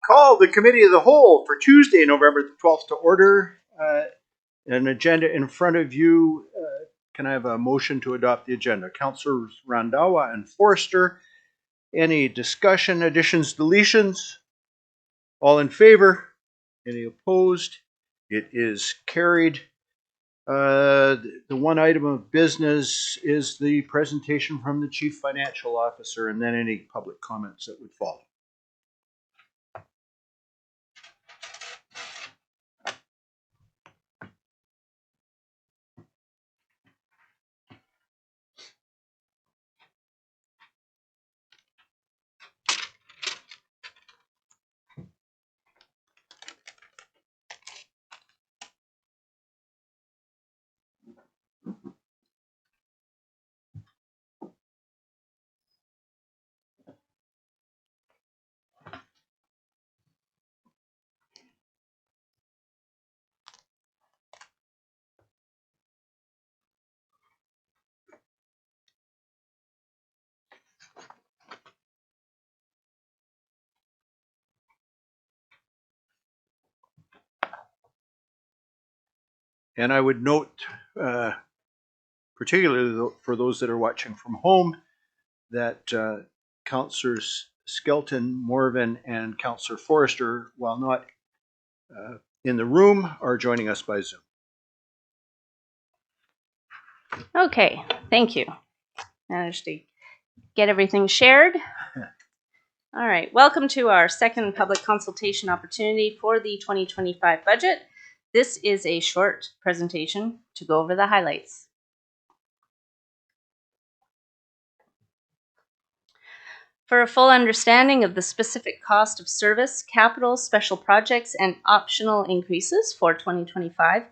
Call the Committee of the Whole for Tuesday, November the 12th to order. An agenda in front of you. Can I have a motion to adopt the agenda? Councilors Randawa and Forrester. Any discussion, additions, deletions? All in favor? Any opposed? It is carried. The one item of business is the presentation from the Chief Financial Officer and then any public comments that would follow. And I would note, particularly for those that are watching from home, that Councillors Skelton, Morvan, and Councillor Forrester, while not in the room, are joining us by Zoom. Okay, thank you. Managed to get everything shared. All right, welcome to our second public consultation opportunity for the 2025 budget. This is a short presentation to go over the highlights. For a full understanding of the specific cost of service, capital, special projects, and optional increases for 2025,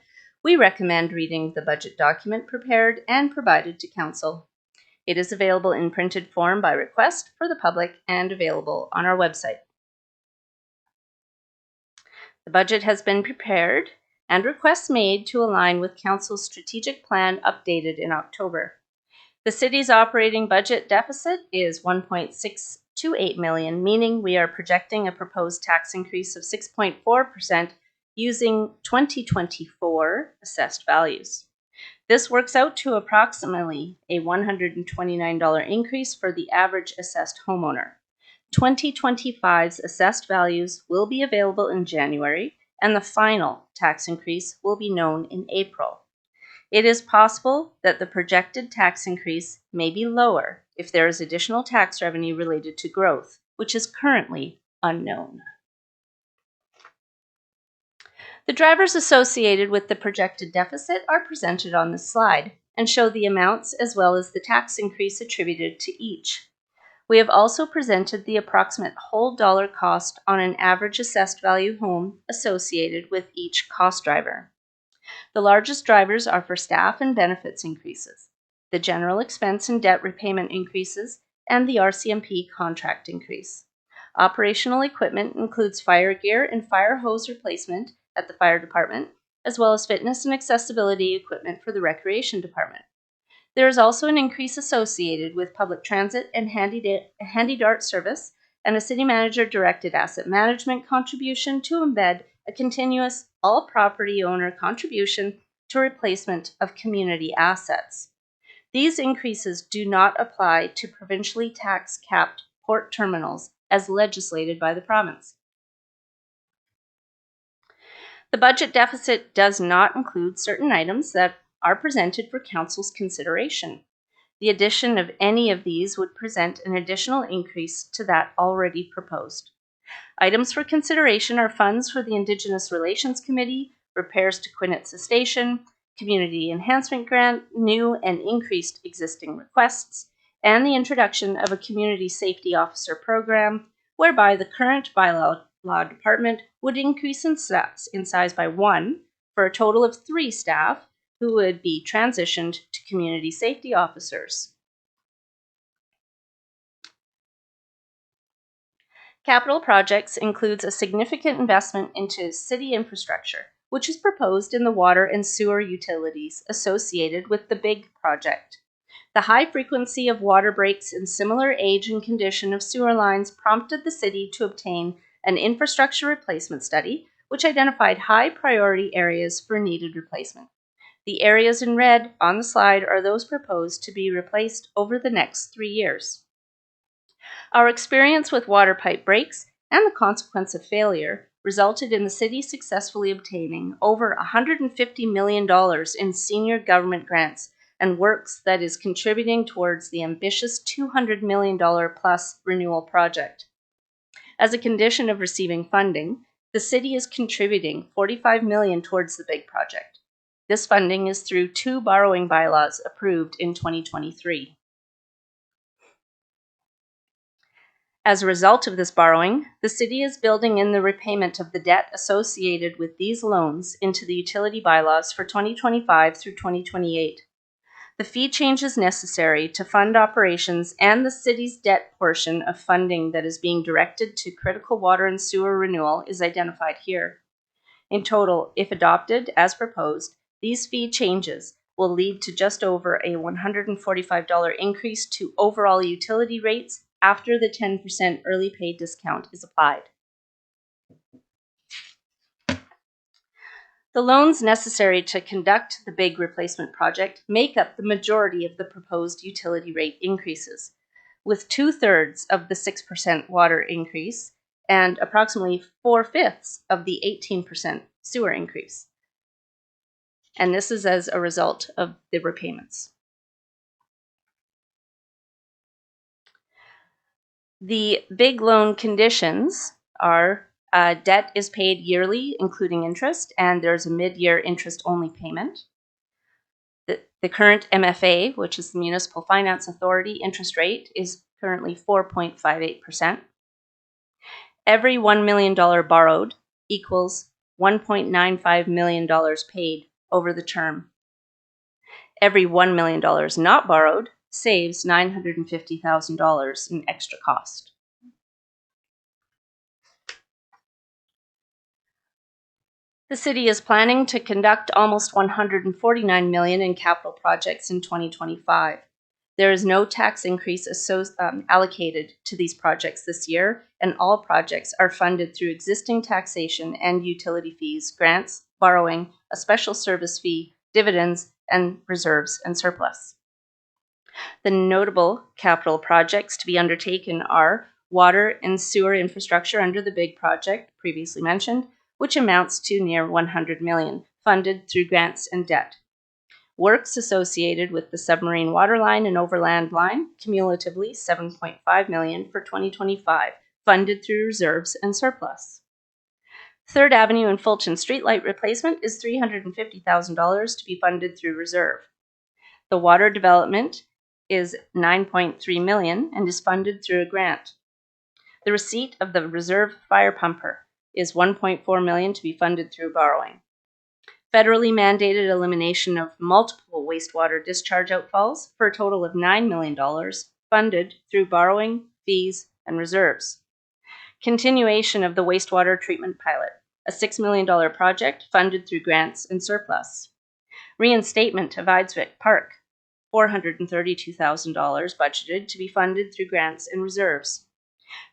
we recommend reading the budget document prepared and provided to Council. It is available in printed form by request for the public and available on our website. The budget has been prepared and requests made to align with Council's strategic plan updated in October. The city's operating budget deficit is $1.628 million, meaning we are projecting a proposed tax increase of 6.4% using 2024 assessed values. This works out to approximately a $129 increase for the average assessed homeowner. 2025's assessed values will be available in January, and the final tax increase will be known in April. It is possible that the projected tax increase may be lower if there is additional tax revenue related to growth, which is currently unknown. The drivers associated with the projected deficit are presented on this slide and show the amounts as well as the tax increase attributed to each. We have also presented the approximate whole dollar cost on an average assessed value home associated with each cost driver. The largest drivers are for staff and benefits increases, the general expense and debt repayment increases, and the RCMP contract increase. Operational equipment includes fire gear and fire hose replacement at the fire department, as well as fitness and accessibility equipment for the recreation department. There is also an increase associated with public transit and handy dart service and a city manager directed asset management contribution to embed a continuous all property owner contribution to replacement of community assets. These increases do not apply to provincially tax capped port terminals as legislated by the province. The budget deficit does not include certain items that are presented for Council's consideration. The addition of any of these would present an additional increase to that already proposed. Items for consideration are funds for the Indigenous Relations Committee, repairs to Quinitsa Station, Community Enhancement Grant, new and increased existing requests, and the introduction of a Community Safety Officer program, whereby the current bylaw department would increase in size by 1 for a total of 3 staff who would be transitioned to community safety officers. Capital projects includes a significant investment into city infrastructure, which is proposed in the water and sewer utilities associated with the BIG project. The high frequency of water breaks and similar age and condition of sewer lines prompted the city to obtain an infrastructure replacement study, which identified high priority areas for needed replacement. The areas in red on the slide are those proposed to be replaced over the next 3 years. Our experience with water pipe breaks and the consequence of failure resulted in the city successfully obtaining over $150 million in senior government grants and works that is contributing towards the ambitious $200 million plus renewal project. As a condition of receiving funding, the city is contributing $45 million towards the big project. This funding is through 2 borrowing bylaws approved in 2023. As a result of this borrowing, the city is building in the repayment of the debt associated with these loans into the utility bylaws for 2025 through 2028. The fee change is necessary to fund operations and the city's debt portion of funding that is being directed to critical water and sewer renewal is identified here. In total, if adopted as proposed, these fee changes will lead to just over a $145 increase to overall utility rates after the 10% early pay discount is applied. The loans necessary to conduct the big replacement project make up the majority of the proposed utility rate increases, with 2/3 of the 6% water increase and approximately 4/5 of the 18% sewer increase. And this is as a result of the repayments. The big loan conditions are debt is paid yearly, including interest, and there's a mid-year interest-only payment. The current MFA, which is the Municipal Finance Authority interest rate, is currently 4.58%. Every $1 million borrowed equals $1.95 million paid over the term. Every $1 million not borrowed saves $950,000 in extra cost. The city is planning to conduct almost $149 million in capital projects in 2025. There is no tax increase allocated to these projects this year, and all projects are funded through existing taxation and utility fees, grants, borrowing, a special service fee, dividends, and reserves and surplus. The notable capital projects to be undertaken are water and sewer infrastructure under the big project previously mentioned, which amounts to near $100 million, funded through grants and debt. Works associated with the submarine water line and overland line, cumulatively $7.5 million for 2025, funded through reserves and surplus. 3rd Avenue and Fulton streetlight replacement is $350,000 to be funded through reserve. The water development is $9.3 million and is funded through a grant. The receipt of the reserve fire pumper is $1.4 million to be funded through borrowing. Federally mandated elimination of multiple wastewater discharge outfalls for a total of $9 million, funded through borrowing, fees, and reserves. Continuation of the wastewater treatment pilot, a $6 million project funded through grants and surplus. Reinstatement of Eidsvik Park, $432,000 budgeted to be funded through grants and reserves.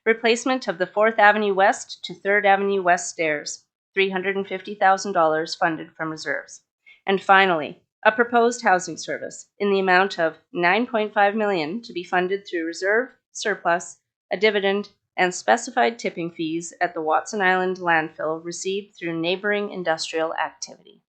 Replacement of the 4th Avenue West to 3rd Avenue West stairs, $350,000 funded from reserves. And finally, a proposed housing service in the amount of $9.5 million to be funded through reserve, surplus, a dividend, and specified tipping fees at the Watson Island landfill received through neighboring industrial activity.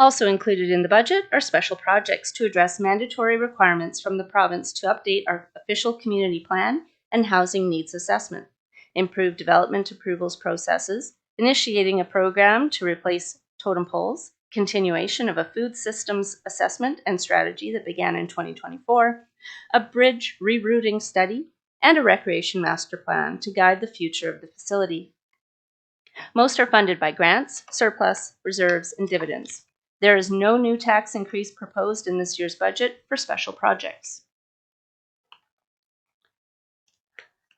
Also included in the budget are special projects to address mandatory requirements from the province to update our official community plan and housing needs assessment, improve development approvals processes, initiating a program to replace totem poles, continuation of a food systems assessment and strategy that began in 2024, a bridge rerouting study, and a recreation master plan to guide the future of the facility. Most are funded by grants, surplus, reserves, and dividends. There is no new tax increase proposed in this year's budget for special projects.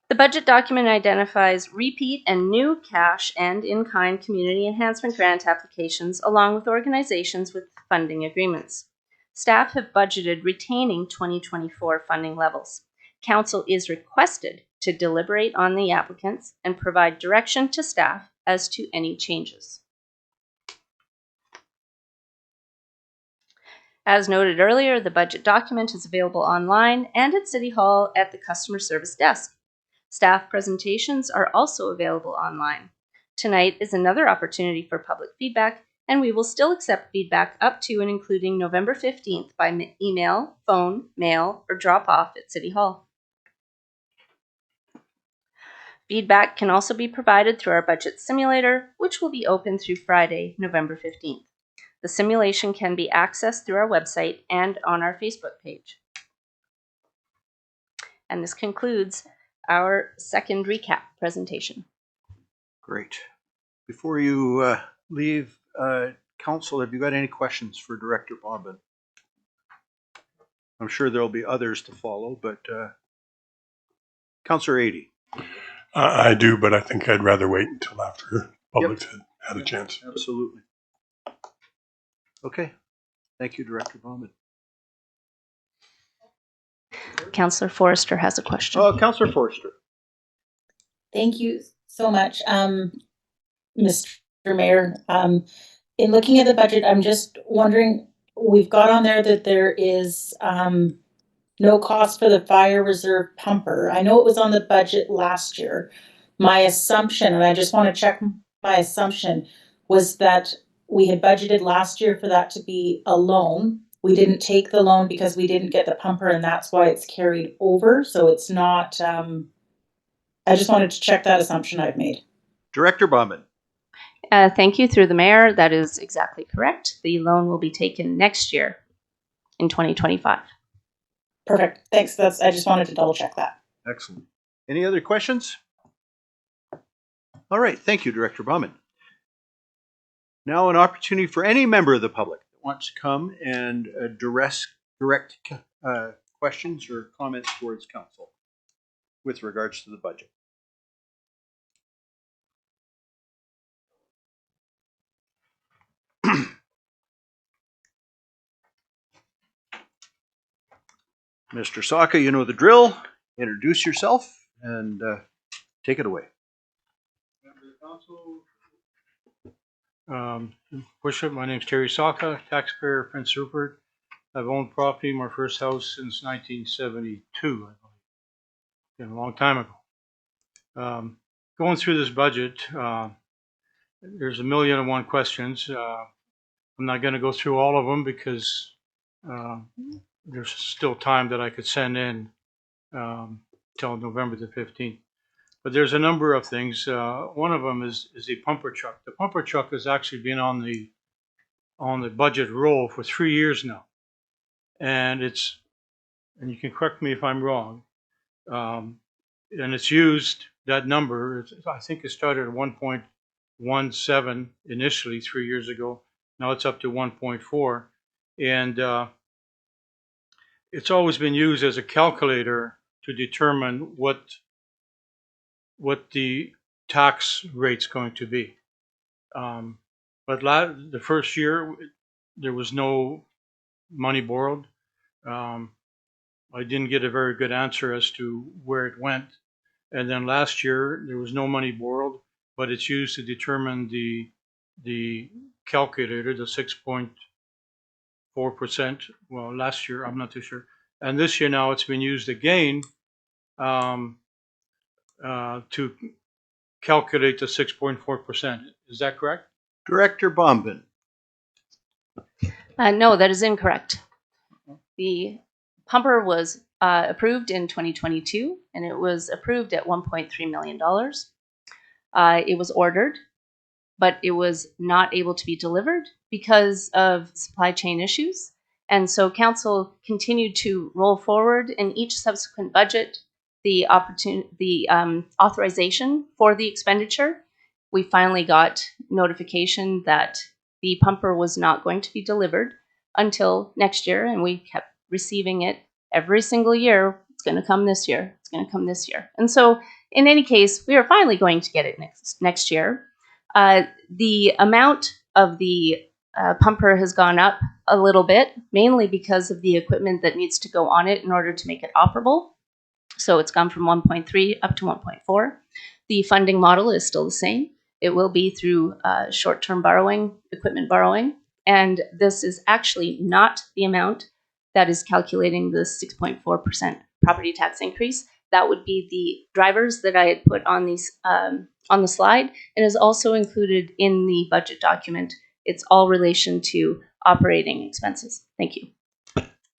The budget document identifies repeat and new cash and in-kind community enhancement grant applications along with organizations with funding agreements. Staff have budgeted retaining 2024 funding levels. Council is requested to deliberate on the applicants and provide direction to staff as to any changes. As noted earlier, the budget document is available online and at City Hall at the customer service desk. Staff presentations are also available online. Tonight is another opportunity for public feedback, and we will still accept feedback up to and including November 15th by email, phone, mail, or drop off at City Hall. Feedback can also be provided through our budget simulator, which will be open through Friday, November 15th. The simulation can be accessed through our website and on our Facebook page. And this concludes our second recap presentation. Great. Before you leave, Council, have you got any questions for Director Bombin? I'm sure there'll be others to follow, but Councillor Adey. I do, but I think I'd rather wait until after public had a chance. Absolutely. Okay. Thank you, Director Bombin. Councillor Forrester has a question. Councillor Forrester. Thank you so much, Mr. Mayor. In looking at the budget, I'm just wondering, we've got on there that there is no cost for the fire reserve pumper. I know it was on the budget last year. My assumption, and I just want to check my assumption, was that we had budgeted last year for that to be a loan. We didn't take the loan because we didn't get the pumper, and that's why it's carried over. So it's not, I just wanted to check that assumption I've made. Director Bombin. Thank you, through the mayor. That is exactly correct. The loan will be taken next year in 2025. Perfect. Thanks. I just wanted to double check that. Excellent. Any other questions? All right. Thank you, Director Bombin. Now an opportunity for any member of the public that wants to come and direct questions or comments towards council with regards to the budget. Mr. Saka, you know the drill. Introduce yourself and take it away. Member of the council, Bishop, my name's Terry Saka, taxpayer of Prince Rupert. I've owned property, my first house, since 1972, I believe. Been a long time ago. Going through this budget, there's 1,000,001 questions. I'm not going to go through all of them because there's still time that I could send in till November the 15th. But there's a number of things. One of them is the pumper truck. The pumper truck has actually been on the budget roll for 3 years now, and you can correct me if I'm wrong. And it's used, that number. I think it started at 1.17 initially 3 years ago. Now it's up to 1.4, and it's always been used as a calculator to determine what the tax rate's going to be. But the first year, there was no money borrowed. I didn't get a very good answer as to where it went. And then last year, there was no money borrowed, but it's used to determine the calculator, the 6.4%. Well, last year, I'm not too sure. And this year now, it's been used again to calculate the 6.4%. Is that correct? Director Bombin. No, that is incorrect. The pumper was approved in 2022, and it was approved at $1.3 million. It was ordered, but it was not able to be delivered because of supply chain issues. And so council continued to roll forward in each subsequent budget the authorization for the expenditure. We finally got notification that the pumper was not going to be delivered until next year, and we kept receiving it every single year. It's going to come this year. It's going to come this year. And so in any case, we are finally going to get it next year. The amount of the pumper has gone up a little bit, mainly because of the equipment that needs to go on it in order to make it operable. So it's gone from 1.3 up to 1.4. The funding model is still the same. It will be through short-term borrowing, equipment borrowing, and this is actually not the amount that is calculating the 6.4% property tax increase. That would be the drivers that I had put on these on the slide, and is also included in the budget document. It's all relation to operating expenses. Thank you.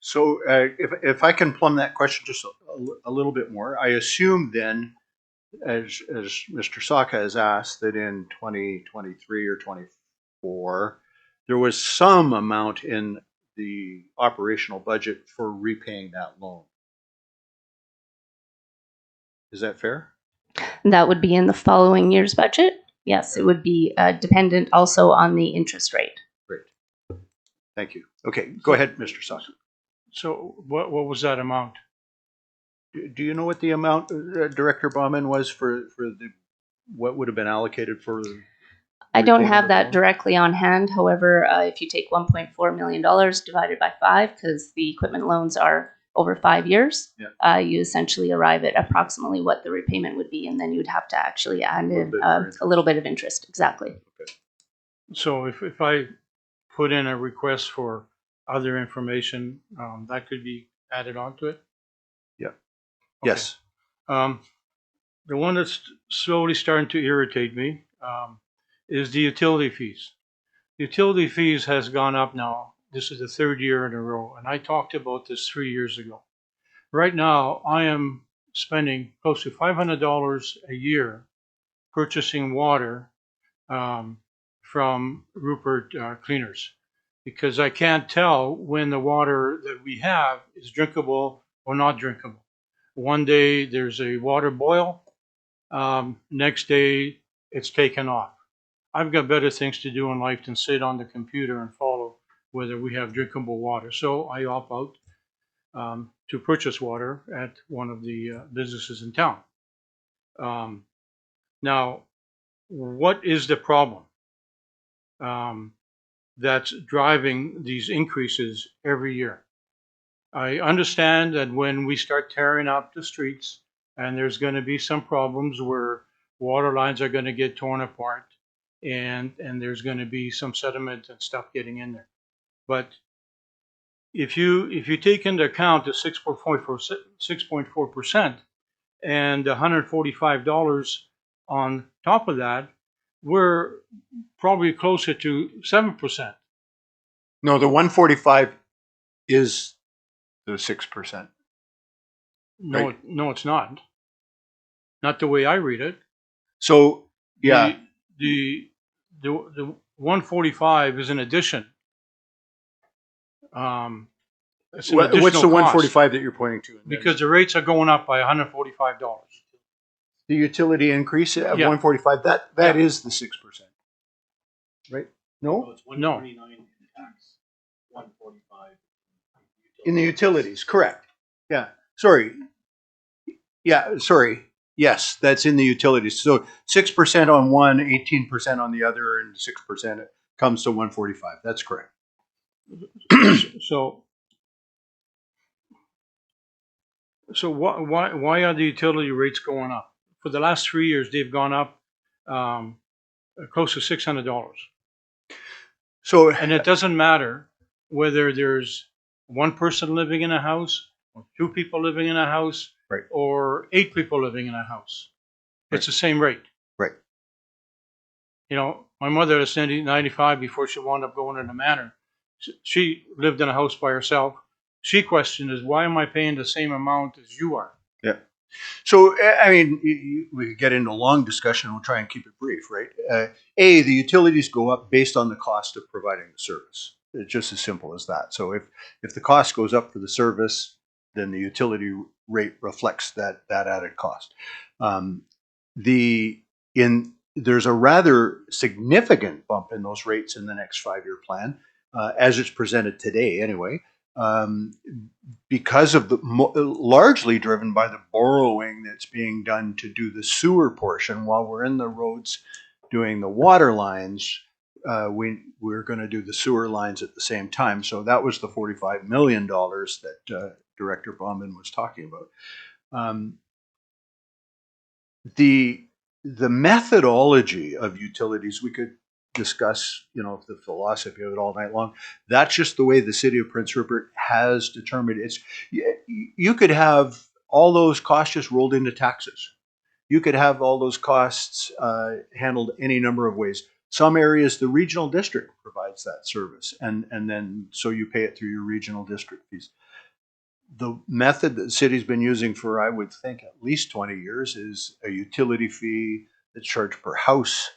So if I can plumb that question just a little bit more, I assume then, as Mr. Saka has asked, that in 2023 or 24, there was some amount in the operational budget for repaying that loan. Is that fair? That would be in the following year's budget. Yes, it would be dependent also on the interest rate. Great. Thank you. Okay, go ahead, Mr. Saka. So what was that amount? Do you know what the amount, Director Bauman, was for the what would have been allocated for? I don't repayment have of that loan? directly on hand. However, if you take $1.4 million divided by 5, because the equipment loans are over 5 years, Yeah. you essentially arrive at approximately what the repayment would be, and then you'd have to actually add little in bit for interest. a little bit of interest. Exactly. So if I put in a request for other information, that could be added onto it? Yeah. Okay. Yes. The one that's slowly starting to irritate me is the utility fees. Utility fees has gone up now. This is the third year in a row, and I talked about this 3 years ago. Right now, I am spending close to $500 a year purchasing water from Rupert Cleaners, because I can't tell when the water that we have is drinkable or not drinkable. One day there's a water boil, next day it's taken off. I've got better things to do in life than sit on the computer and follow whether we have drinkable water. So I opt out to purchase water at one of the businesses in town. Now, what is the problem that's driving these increases every year? I understand that when we start tearing up the streets, and there's going to be some problems where water lines are going to get torn apart, and there's going to be some sediment and stuff getting in there. But if you take into account the 6.4% and $145 on top of that, we're probably closer to 7%. No, the 145 is the 6%. No, Right. no, it's not. Not the way I read it. So yeah, The 145 is an addition. It's an what's additional the cost 145 that you're pointing to? because the rates are going up by $145. the utility increase of Yeah. 145, that Yeah. is the 6%, right? No, No, in the utilities, correct. Yeah, sorry. Yeah, sorry. Yes, that's in the utilities. So 6% on one, 18% on the other, and 6% comes to 145. That's correct. so why are the utility rates going up? For the last 3 years, they've gone up close to $600. So And it doesn't matter whether there's one person living in a house, or 2 people living in a house, Right. or 8 people living in a house. It's the same rate. right. You know, my mother is 95 before she wound up going in the manor. She lived in a house by herself. She questioned is, why am I paying the same amount as you are? Yeah. So, I mean, we could get into a long discussion. We'll try and keep it brief, right? The utilities go up based on the cost of providing the service. It's just as simple as that. So if the cost goes up for the service, then the utility rate reflects that added cost. There's a rather significant bump in those rates in the next 5-year plan, as it's presented today anyway. Because of largely driven by the borrowing that's being done to do the sewer portion while we're in the roads doing the water lines. We're going to do the sewer lines at the same time. So that was the $45 million that Director Bauman was talking about. Um, the methodology of utilities, we could discuss, the philosophy of it all night long. That's just the way the city of Prince Rupert has determined it's. You could have all those costs just rolled into taxes. You could have all those costs handled any number of ways. Some areas, the regional district provides that service, and then so you pay it through your regional district fees. The method that the city's been using for, I would think, at least 20 years is a utility fee that's charged per house.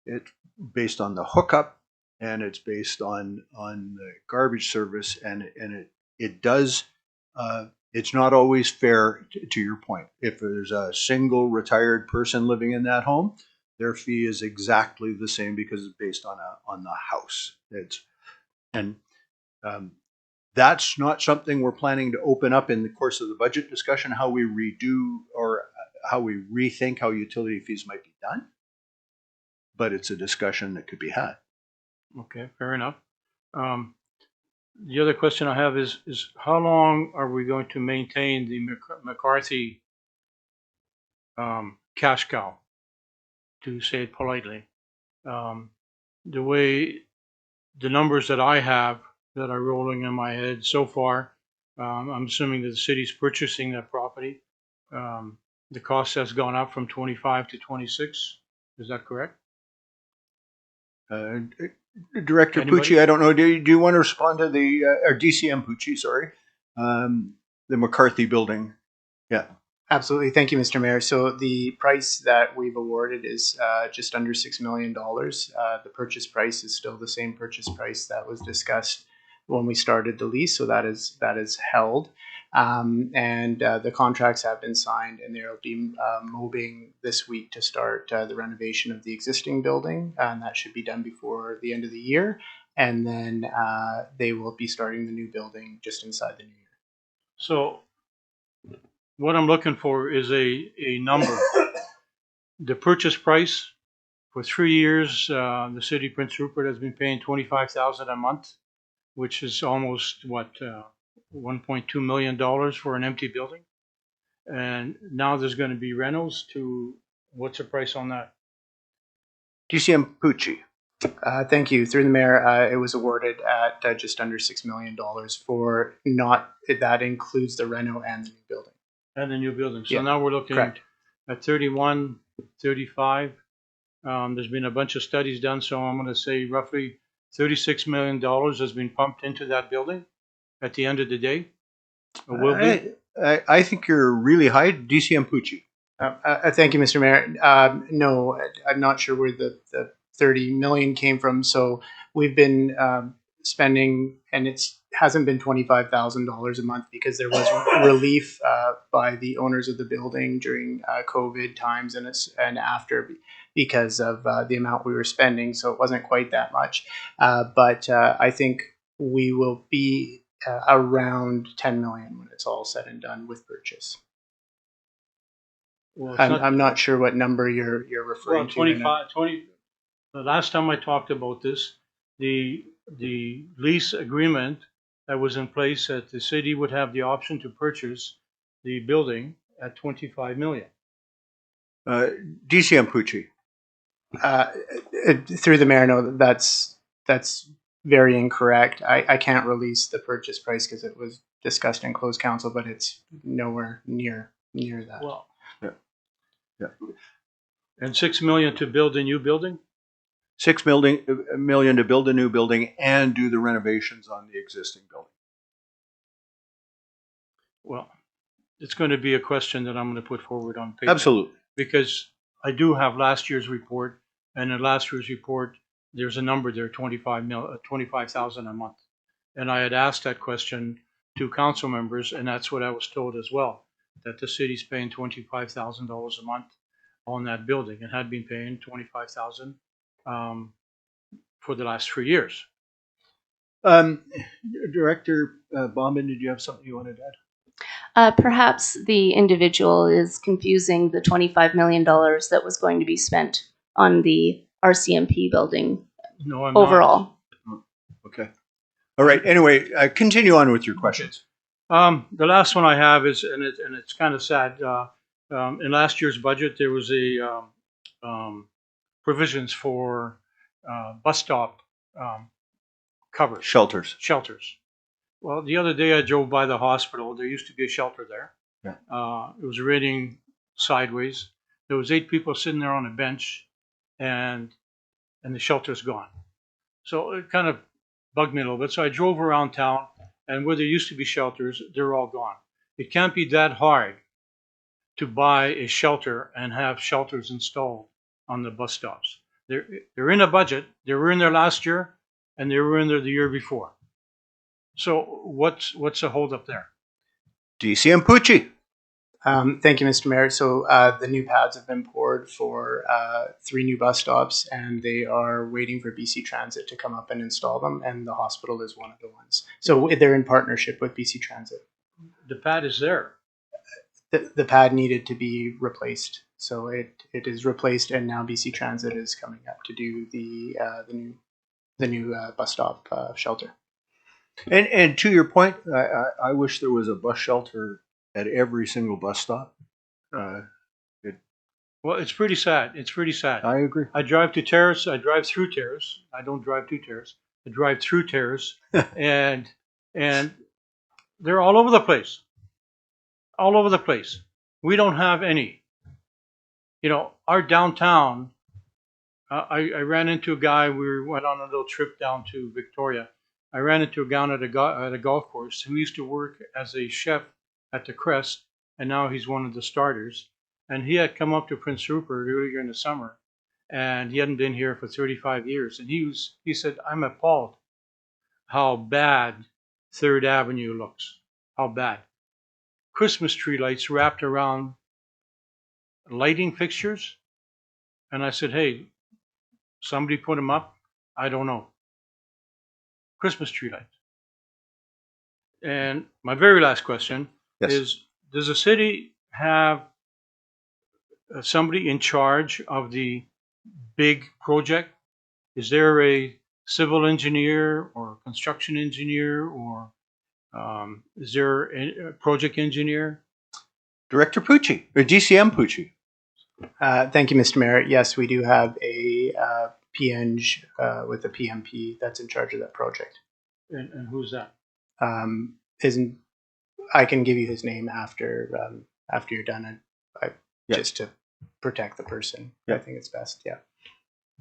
It's based on the hookup, and it's based on the garbage service, and it does. It's not always fair, to your point. If there's a single retired person living in that home, their fee is exactly the same because it's based on the house. That's not something we're planning to open up in the course of the budget discussion, how we redo or how we rethink how utility fees might be done. But it's a discussion that could be had. Okay, fair enough. The other question I have is how long are we going to maintain the McCarthy cash cow, to say it politely? The way the numbers that I have that are rolling in my head so far, I'm assuming that the city's purchasing that property. The cost has gone up from 25 to 26. Is that correct? Director Anybody? Pucci, I don't know. Do you want to respond to the or DCM Pucci? Sorry, the McCarthy building. Yeah. Absolutely. Thank you, Mr. Mayor. So the price that we've awarded is just under $6 million. The purchase price is still the same purchase price that was discussed when we started the lease. So that is held. And the contracts have been signed, and they'll be moving this week to start the renovation of the existing building. And that should be done before the end of the year. And then they will be starting the new building just inside the new year. So what I'm looking for is a number. The purchase price for 3 years, the city of Prince Rupert has been paying $25,000 a month, which is almost $1.2 million for an empty building. And now there's going to be rentals to, what's the price on that? DCM Pucci. Thank you. Through the mayor, it was awarded at just under $6 million for not, that includes the reno and the new building. And the new building. So Yeah, now we're looking correct. at 31, 35. There's been a bunch of studies done, so I'm going to say roughly $36 million has been pumped into that building at the end of the day. Or will be. I think you're really high, DCM Pucci. Thank you, Mr. Mayor. No, I'm not sure where the 30 million came from. So we've been spending, and it hasn't been $25,000 a month because there was relief by the owners of the building during COVID times and after because of the amount we were spending. So it wasn't quite that much. But I think we will be around 10 million when it's all said and done with purchase. Well, it's I'm not sure what number you're referring well, to. 25, 20. The last time I talked about this, the lease agreement that was in place that the city would have the option to purchase the building at 25 million. DCM Pucci. Through the mayor, no, that's very incorrect. I can't release the purchase price because it was discussed in closed council, but it's nowhere near that. Well, Yeah. And 6 million to build a new building? $6 million to build a new building and do the renovations on the existing building. Well, it's going to be a question that I'm going to put forward on paper. Absolutely. Because I do have last year's report, and in last year's report, there's a number there, 25,000 a month. And I had asked that question to council members, and that's what I was told as well, that the city's paying $25,000 a month on that building and had been paying $25,000 for the last 3 years. Director Bauman, did you have something you wanted to add? Perhaps the individual is confusing the $25 million that was going to be spent on the RCMP building No, I'm overall. Okay. All right. Anyway, continue on with your questions. The last one I have is, and it's kind of sad. In last year's budget, there was provisions for bus stop coverage Shelters. shelters. Well, the other day I drove by the hospital. There used to be a shelter there. Yeah. It was raining sideways. There was 8 people sitting there on a bench, and the shelter's gone. So it kind of bugged me a little bit. So I drove around town, and where there used to be shelters, they're all gone. It can't be that hard to buy a shelter and have shelters installed on the bus stops. They're in a budget. They were in there last year, and they were in there the year before. So what's the holdup there? DCM Pucci. Thank you, Mr. Mayor. So the new pads have been poured for 3 new bus stops, and they are waiting for BC Transit to come up and install them, and the hospital is one of the ones. So they're in partnership with BC Transit. The pad is there. The pad needed to be replaced, so it is replaced, and now BC Transit is coming up to do the new bus stop shelter. And to your point, I wish there was a bus shelter at every single bus stop. Well, it's pretty sad. It's pretty sad. I agree. I drive to Terrace. I drive through Terrace. I don't drive to Terrace. I drive through Terrace, and they're all over the place. All over the place. We don't have any. You know, our downtown. I ran into a guy. We went on a little trip down to Victoria. I ran into a guy at a golf course who used to work as a chef at the Crest, and now he's one of the starters. And he had come up to Prince Rupert earlier in the summer, and he hadn't been here for 35 years. And he said, "I'm appalled how bad 3rd Avenue looks. How bad. Christmas tree lights wrapped around lighting fixtures." And I said, "Hey, somebody put them up? I don't know. Christmas tree lights." And my very last question is, does the city have somebody in charge of the big project? Is there a civil engineer or construction engineer, or is there a project engineer? Director Pucci, or DCM Pucci. Thank you, Mr. Mayor. Yes, we do have a PNG with a PMP that's in charge of that project. And who's that? Isn't I can give you his name after you're done. Just to protect the person. I think it's best. Yeah.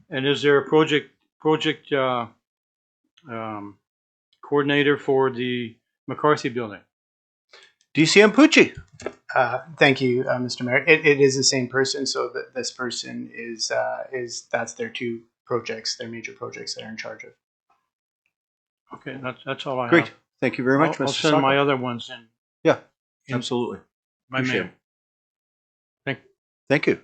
And is there a project coordinator for the McCarthy building? DCM Pucci. Thank you, Mr. Mayor. It is the same person. So this person is that's their 2 projects, their major projects they're in charge of. Okay, that's all I Great. have. Thank you very much, I'll Mr. send Saka. my other ones in. Yeah, absolutely. My Appreciate mail. it. Thank you.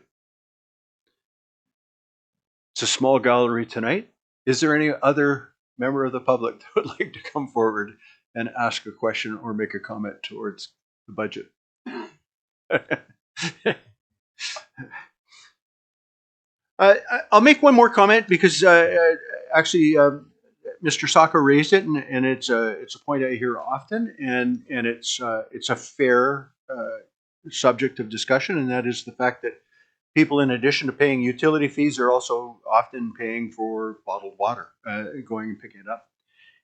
It's a small gallery tonight. Is there any other member of the public that would like to come forward and ask a question or make a comment towards the budget? I'll make one more comment because actually Mr. Saka raised it, and it's a point I hear often, and it's a fair subject of discussion, and that is the fact that people, in addition to paying utility fees, are also often paying for bottled water, going and picking it up,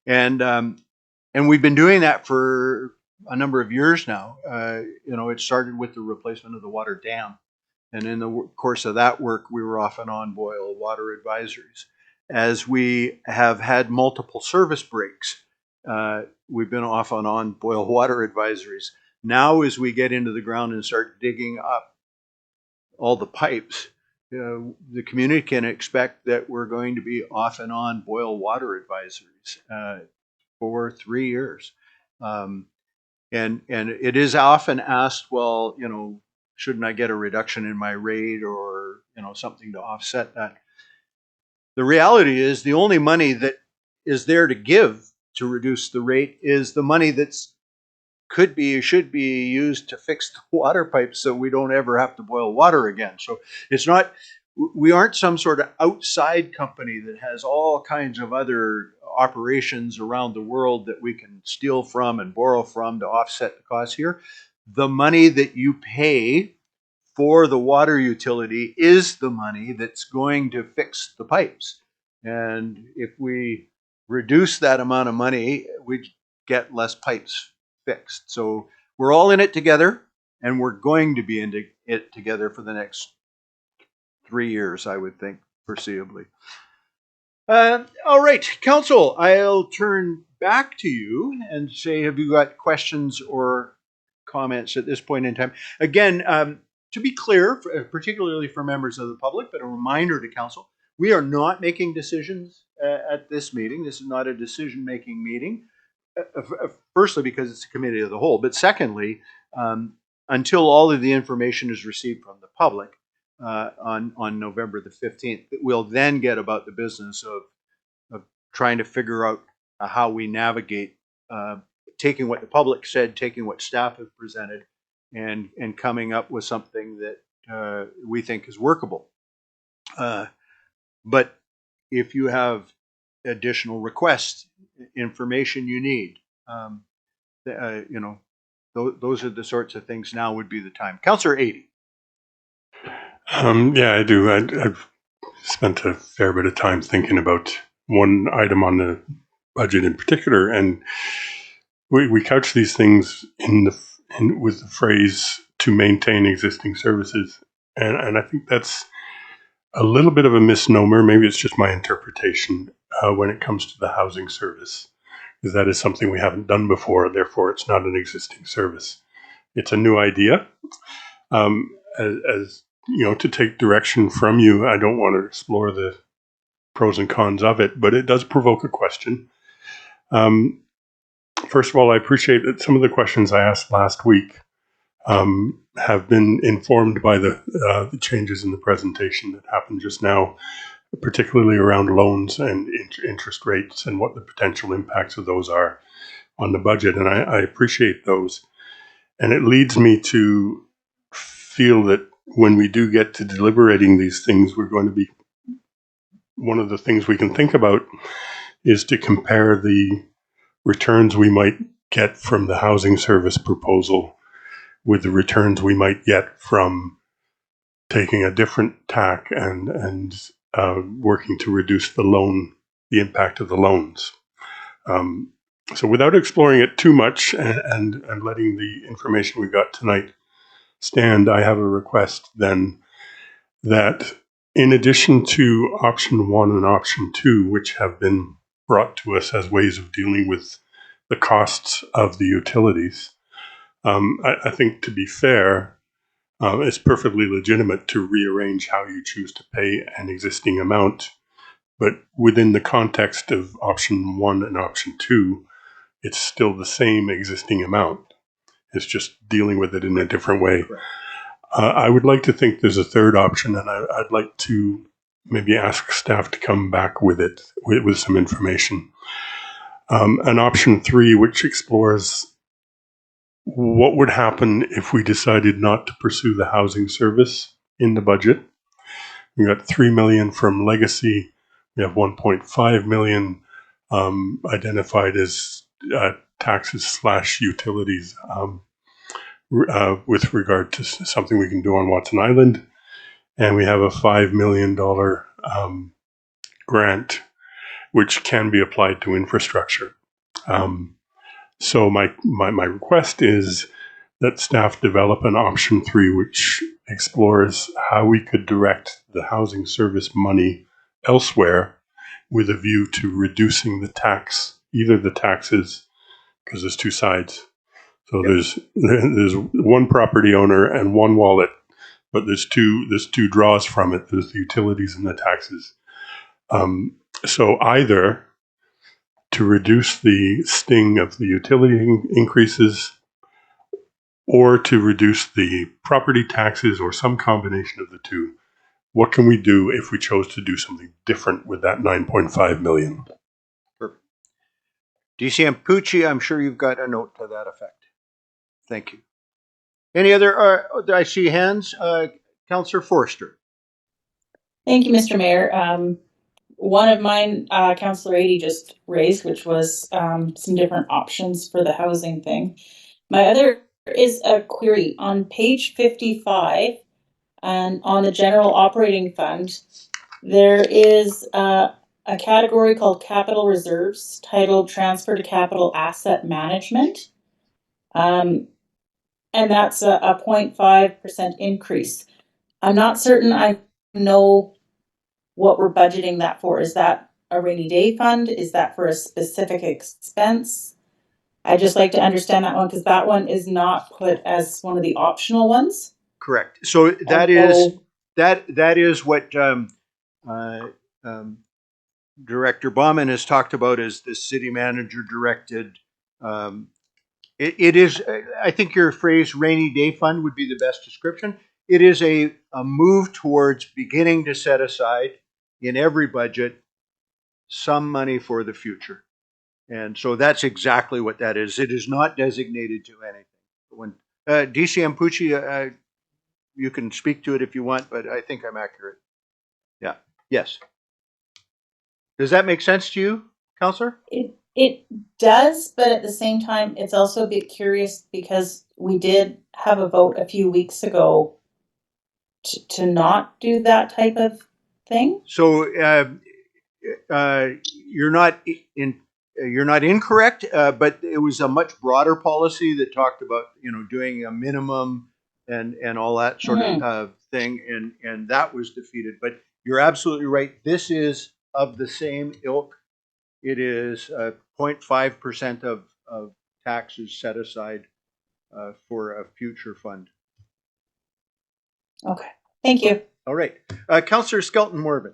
and we've been doing that for a number of years now. It started with the replacement of the water dam, and in the course of that work, we were off and on boil water advisories. As we have had multiple service breaks, we've been off and on boil water advisories. Now, as we get into the ground and start digging up all the pipes, the community can expect that we're going to be off and on boil water advisories for 3 years. And it is often asked, well, shouldn't I get a reduction in my rate or, something to offset that? The reality is the only money that is there to give to reduce the rate is the money that's should be used to fix the water pipes so we don't ever have to boil water again. So it's not, we aren't some sort of outside company that has all kinds of other operations around the world that we can steal from and borrow from to offset the costs here. The money that you pay for the water utility is the money that's going to fix the pipes. And if we reduce that amount of money, we get less pipes fixed. So we're all in it together, and we're going to be in it together for the next 3 years, I would think, foreseeably. All right, Council, I'll turn back to you and say, have you got questions or comments at this point in time? Again, to be clear, particularly for members of the public, but a reminder to Council, we are not making decisions at this meeting. This is not a decision-making meeting. Firstly, because it's a committee of the whole, but secondly, until all of the information is received from the public on November the 15th, we'll then get about the business of trying to figure out how we navigate taking what the public said, taking what staff have presented, and coming up with something that we think is workable. But if you have additional requests, information you need, those are the sorts of things. Now would be the time. Councillor Adey. Yeah, I do. I've spent a fair bit of time thinking about one item on the budget in particular, and we couch these things with the phrase "to maintain existing services," and I think that's a little bit of a misnomer. Maybe it's just my interpretation when it comes to the housing service, because that is something we haven't done before. Therefore, it's not an existing service. It's a new idea. As you know, to take direction from you, I don't want to explore the pros and cons of it, but it does provoke a question. First of all, I appreciate that some of the questions I asked last week have been informed by the changes in the presentation that happened just now, particularly around loans and interest rates and what the potential impacts of those are on the budget. And I appreciate those. And it leads me to feel that when we do get to deliberating these things, we're going to be, one of the things we can think about is to compare the returns we might get from the housing service proposal with the returns we might get from taking a different tack and working to reduce the impact of the loans. So without exploring it too much and letting the information we got tonight stand, I have a request then that in addition to option 1 and option 2, which have been brought to us as ways of dealing with the costs of the utilities, I think, to be fair, it's perfectly legitimate to rearrange how you choose to pay an existing amount, but within the context of option 1 and option 2, it's still the same existing amount. It's just dealing with it in a different way. I would like to think there's a third option, and I'd like to maybe ask staff to come back with it, with some information. An option 3, which explores what would happen if we decided not to pursue the housing service in the budget. We got $3 million from legacy. We have $1.5 million identified as taxes / utilities with regard to something we can do on Watson Island. And we have a $5 million grant, which can be applied to infrastructure. So my request is that staff develop an option 3, which explores how we could direct the housing service money elsewhere with a view to reducing the tax, either the taxes, because there's two sides. So there's one property owner and one wallet, but there's two draws from it. There's the utilities and the taxes. So either to reduce the sting of the utility increases, or to reduce the property taxes, or some combination of the two. What can we do if we chose to do something different with that $9.5 million? Perfect. DCM Pucci, I'm sure you've got a note to that effect. Thank you. Any other, I see hands. Councillor Forster. Thank you, Mr. Mayor. One of mine, Councillor Ady just raised, which was some different options for the housing thing. My other is a query on page 55 and on the general operating fund. There is a category called capital reserves titled transfer to capital asset management. And that's a 0.5% increase. I'm not certain I know what we're budgeting that for. Is that a rainy day fund? Is that for a specific expense? I'd just like to understand that one because that one is not put as one of the optional ones. Correct. So that is what Director Bauman has talked about as the city manager directed. It is, I think your phrase rainy day fund would be the best description. It is a move towards beginning to set aside in every budget some money for the future. And so that's exactly what that is. It is not designated to anything. When DC Ampucci, you can speak to it if you want, but I think I'm accurate. Yeah. Yes. Does that make sense to you, Councillor? It does, but at the same time, it's also a bit curious because we did have a vote a few weeks ago to not do that type of thing. So you're not incorrect, but it was a much broader policy that talked about doing a minimum and all that sort of thing, and that was defeated. But you're absolutely right. This is of the same ilk. It is 0.5% of taxes set aside for a future fund. Okay, thank you. All right, Councillor Skelton Morvan.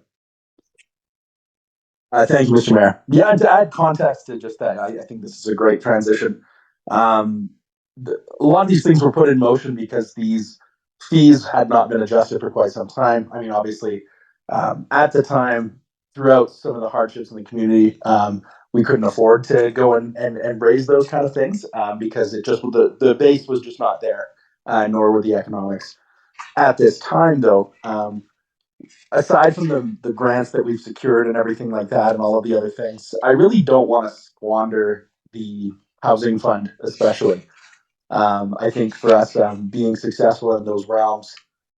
Thank you, Mr. Mayor. Yeah, to add context to just that, I think this is a great transition. A lot of these things were put in motion because these fees had not been adjusted for quite some time. I mean, obviously, at the time, throughout some of the hardships in the community, we couldn't afford to go and raise those kind of things because it just the base was just not there, nor were the economics. At this time, though, aside from the grants that we've secured and everything like that and all of the other things, I really don't want to squander the housing fund, especially. I think for us, being successful in those realms,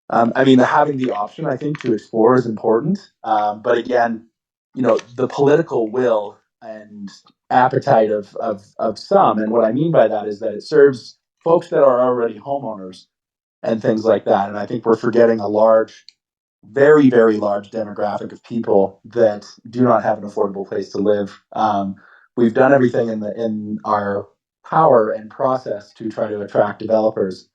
I mean, having the option, I think, to explore is important. But again, the political will and appetite of some, and what I mean by that is that it serves folks that are already homeowners and things like that. And I think we're forgetting a large, very, very large demographic of people that do not have an affordable place to live. We've done everything in our power and process to try to attract developers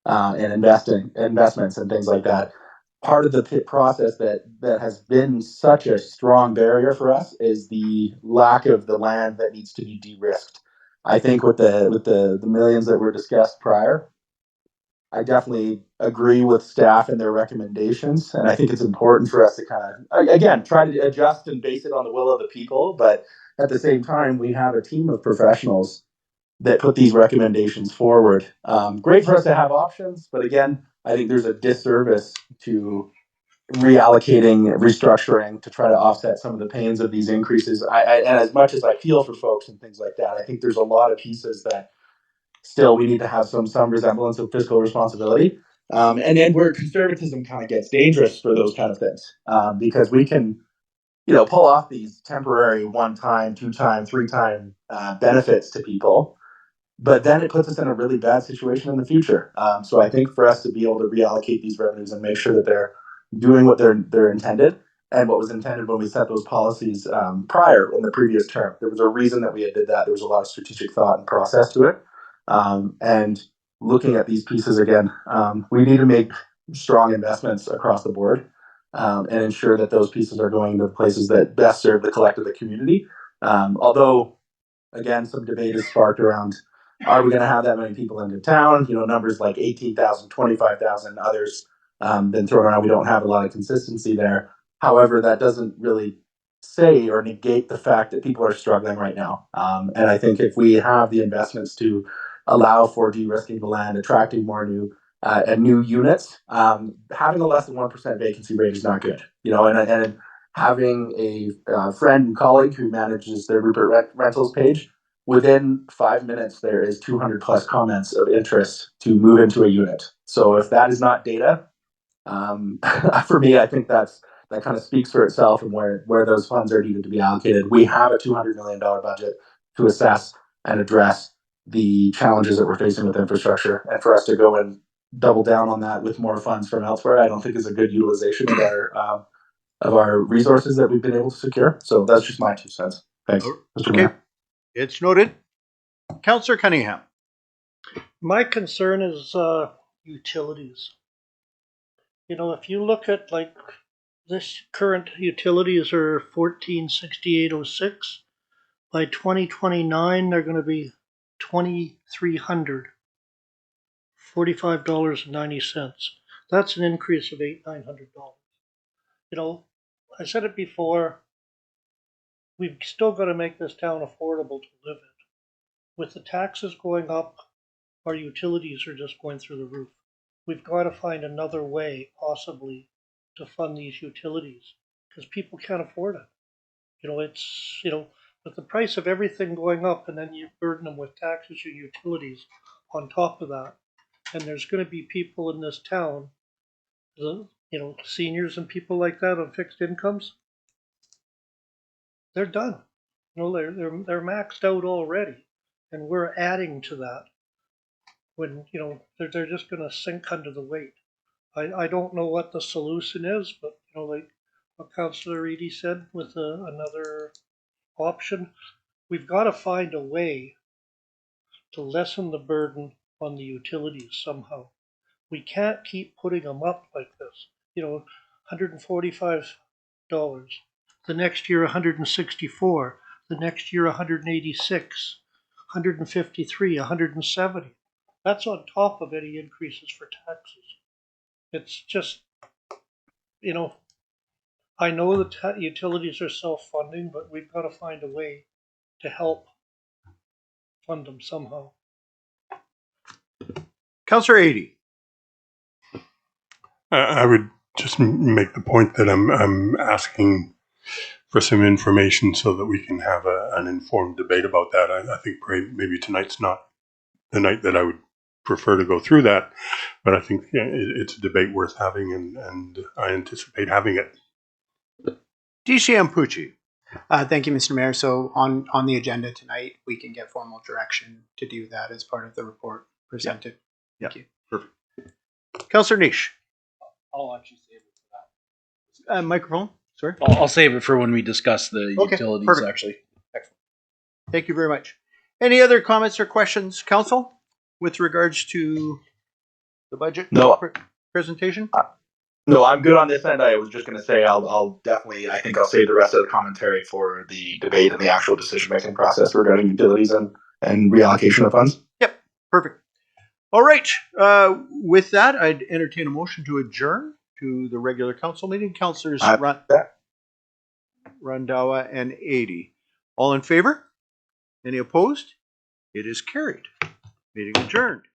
and investments and things like that. Part of the process that has been such a strong barrier for us is the lack of the land that needs to be de-risked. I think with the millions that were discussed prior, I definitely agree with staff and their recommendations, and I think it's important for us to kind of, again, try to adjust and base it on the will of the people, but at the same time, we have a team of professionals that put these recommendations forward. Great for us to have options, but again, I think there's a disservice to reallocating, restructuring to try to offset some of the pains of these increases. And as much as I feel for folks and things like that, I think there's a lot of pieces that still we need to have some resemblance of fiscal responsibility. And then where conservatism kind of gets dangerous for those kind of things, because we can, pull off these temporary 1-time, 2-time, 3-time benefits to people, but then it puts us in a really bad situation in the future. So I think for us to be able to reallocate these revenues and make sure that they're doing what they're intended and what was intended when we set those policies prior in the previous term. There was a reason that we did that. There was a lot of strategic thought and process to it. And looking at these pieces again, we need to make strong investments across the board and ensure that those pieces are going to places that best serve the collective of the community. Although, again, some debate is sparked around, are we going to have that many people into town? Numbers like 18,000, 25,000, others been thrown around. We don't have a lot of consistency there. However, that doesn't really say or negate the fact that people are struggling right now. And I think if we have the investments to allow for de-risking the land, attracting more new units, having a less than 1% vacancy rate is not good. You know, and having a friend and colleague who manages their Rupert Rentals page, within 5 minutes there is 200 plus comments of interest to move into a unit. So if that is not data, for me, I think that kind of speaks for itself and where those funds are needed to be allocated. We have a $200 million budget to assess and address the challenges that we're facing with infrastructure, and for us to go and double down on that with more funds from elsewhere, I don't think is a good utilization of our resources that we've been able to secure. So that's just my 2 cents. Thanks, Mr. Okay, Mayor. it's noted. Councillor Cunningham. My concern is utilities. You know, if you look at like this current utilities are 1468.06. By 2029, they're going to be $2,300, $45.90. That's an increase of $900. You know, I said it before. We've still got to make this town affordable to live in. With the taxes going up, our utilities are just going through the roof. We've got to find another way, possibly, to fund these utilities because people can't afford it. You know, it's, you know, with the price of everything going up and then you burden them with taxes or utilities on top of that. And there's going to be people in this town, you know, seniors and people like that on fixed incomes. They're done. You know, they're maxed out already, and we're adding to that. When you know they're just going to sink under the weight. I don't know what the solution is, but you know, like what Councillor Eady said, with another option, we've got to find a way to lessen the burden on the utilities somehow. We can't keep putting them up like this. You know, $145. The next year, 164. The next year, 186. 153. 170. That's on top of any increases for taxes. It's just, you know, I know the utilities are self-funding, but we've got to find a way to help fund them somehow. Councillor Eady. I would just make the point that I'm asking for some information so that we can have an informed debate about that. I think maybe tonight's not the night that I would prefer to go through that, but I think it's a debate worth having, and I anticipate having it. DCM Pucci. Thank you, Mr. Mayor. So on the agenda tonight, we can get formal direction to do that as part of the report presented. Thank you. Perfect. Councillor Niche. I'll actually save it for that. Microphone. Sorry. I'll save it for when we discuss the utilities, perfect. actually. Excellent. Thank you very much. Any other comments or questions, Council, with regards to the budget presentation? No, I'm good on this end. I was just going to say I'll definitely, I think I'll save the rest of the commentary for the debate and the actual decision-making process regarding utilities and reallocation of funds. Yep, perfect. All right, with that, I'd entertain a motion to adjourn to the regular council meeting. Councillors Randhawa and Eady. All in favor? Any opposed? It is carried. Meeting adjourned.